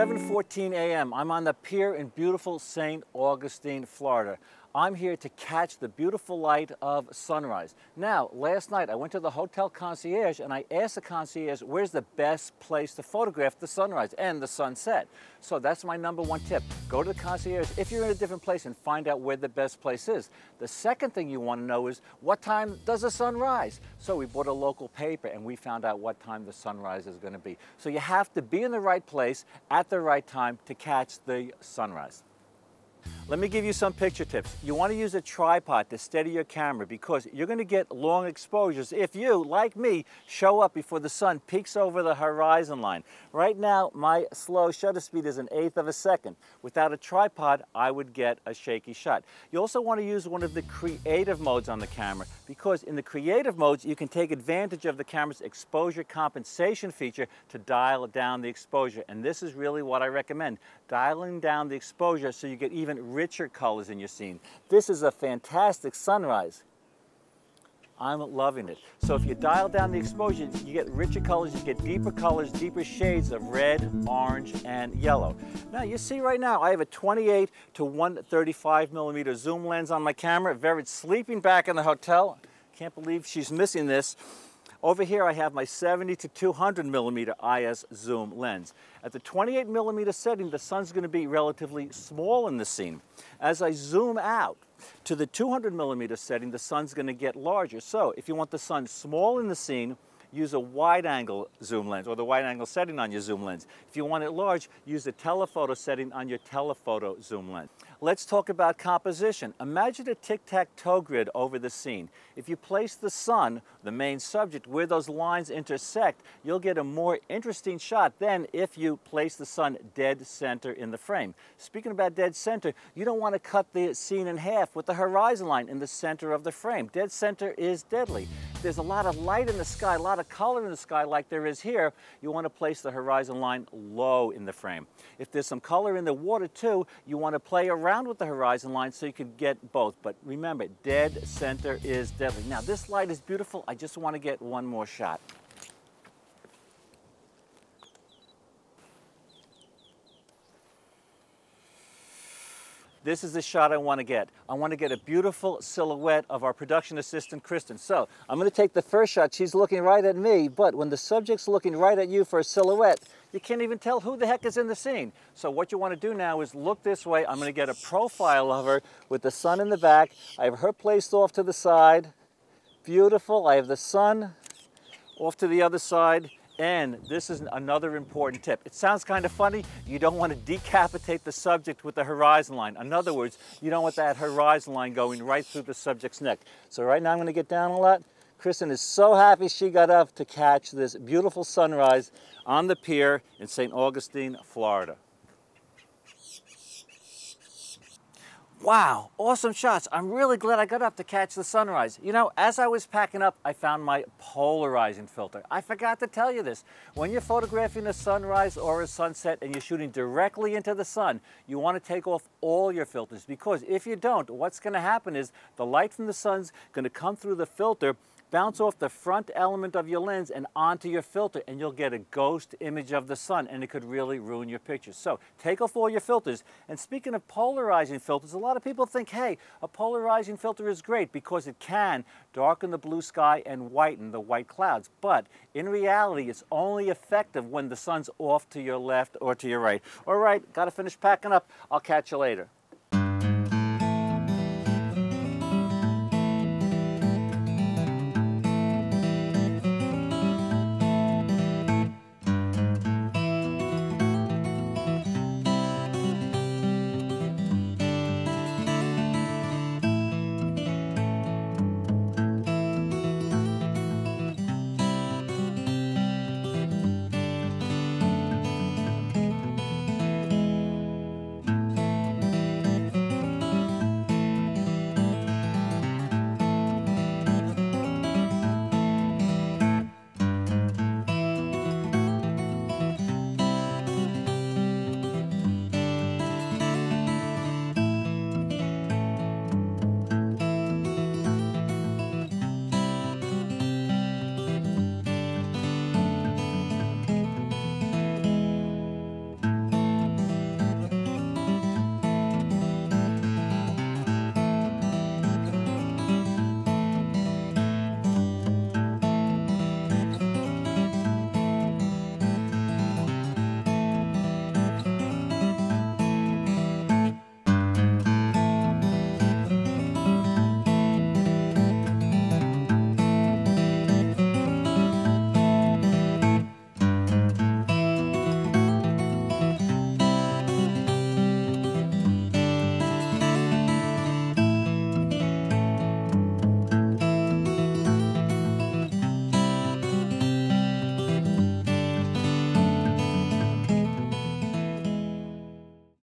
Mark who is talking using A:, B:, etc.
A: 7:14 a.m. I'm on the pier in beautiful St. Augustine, Florida. I'm here to catch the beautiful light of sunrise. Now, last night I went to the hotel concierge and I asked the concierge where's the best place to photograph the sunrise and the sunset. So that's my #1 tip. Go to the concierge if you're in a different place and find out where the best place is. The second thing you want to know is what time does the sun rise? So we bought a local paper and we found out what time the sunrise is going to be. So you have to be in the right place at the right time to catch the sunrise. Let me give you some picture tips. You want to use a tripod to steady your camera because you're going to get long exposures if you, like me, show up before the sun peaks over the horizon line. Right now, my slow shutter speed is 1/8 of a second. Without a tripod, I would get a shaky shot. You also want to use one of the creative modes on the camera because in the creative modes, you can take advantage of the camera's exposure compensation feature to dial down the exposure. And this is really what I recommend, dialing down the exposure so you get even richer colors in your scene. This is a fantastic sunrise. I'm loving it. So if you dial down the exposure, you get richer colors, you get deeper colors, deeper shades of red, orange, and yellow. Now you see right now, I have a 28 to 135 millimeter zoom lens on my camera. Verit's sleeping back in the hotel. Can't believe she's missing this. Over here I have my 70 to 200 millimeter IS zoom lens. At the 28 millimeter setting, the sun's going to be relatively small in the scene. As I zoom out to the 200 millimeter setting, the sun's going to get larger. So if you want the sun small in the scene, use a wide angle zoom lens or the wide angle setting on your zoom lens. If you want it large, use the telephoto setting on your telephoto zoom lens. Let's talk about composition. Imagine a tic-tac-toe grid over the scene. If you place the sun, the main subject, where those lines intersect, you'll get a more interesting shot than if you place the sun dead center in the frame. Speaking about dead center, you don't want to cut the scene in half with the horizon line in the center of the frame. Dead center is deadly. There's a lot of light in the sky, a lot of color in the sky like there is here. You want to place the horizon line low in the frame. If there's some color in the water too, you want to play around with the horizon line so you can get both. But remember, dead center is deadly. Now this light is beautiful. I just want to get one more shot. This is the shot I want to get. I want to get a beautiful silhouette of our production assistant, Kristen. So I'm going to take the first shot. She's looking right at me, but when the subject's looking right at you for a silhouette, you can't even tell who the heck is in the scene. So what you want to do now is look this way. I'm going to get a profile of her with the sun in the back. I have her placed off to the side. Beautiful. I have the sun off to the other side. And this is another important tip. It sounds kind of funny. You don't want to decapitate the subject with the horizon line. In other words, you don't want that horizon line going right through the subject's neck. So right now I'm going to get down a lot. Kristen is so happy she got up to catch this beautiful sunrise on the pier in St. Augustine, Florida. Wow, awesome shots. I'm really glad I got up to catch the sunrise. You know, as I was packing up, I found my polarizing filter. I forgot to tell you this. When you're photographing a sunrise or a sunset and you're shooting directly into the sun, you want to take off all your filters because if you don't, what's going to happen is the light from the sun's going to come through the filter, bounce off the front element of your lens and onto your filter, and you'll get a ghost image of the sun, and it could really ruin your picture. So take off all your filters. And speaking of polarizing filters, a lot of people think, hey, a polarizing filter is great because it can darken the blue sky and whiten the white clouds. But in reality, it's only effective when the sun's off to your left or to your right. All right, got to finish packing up. I'll catch you later.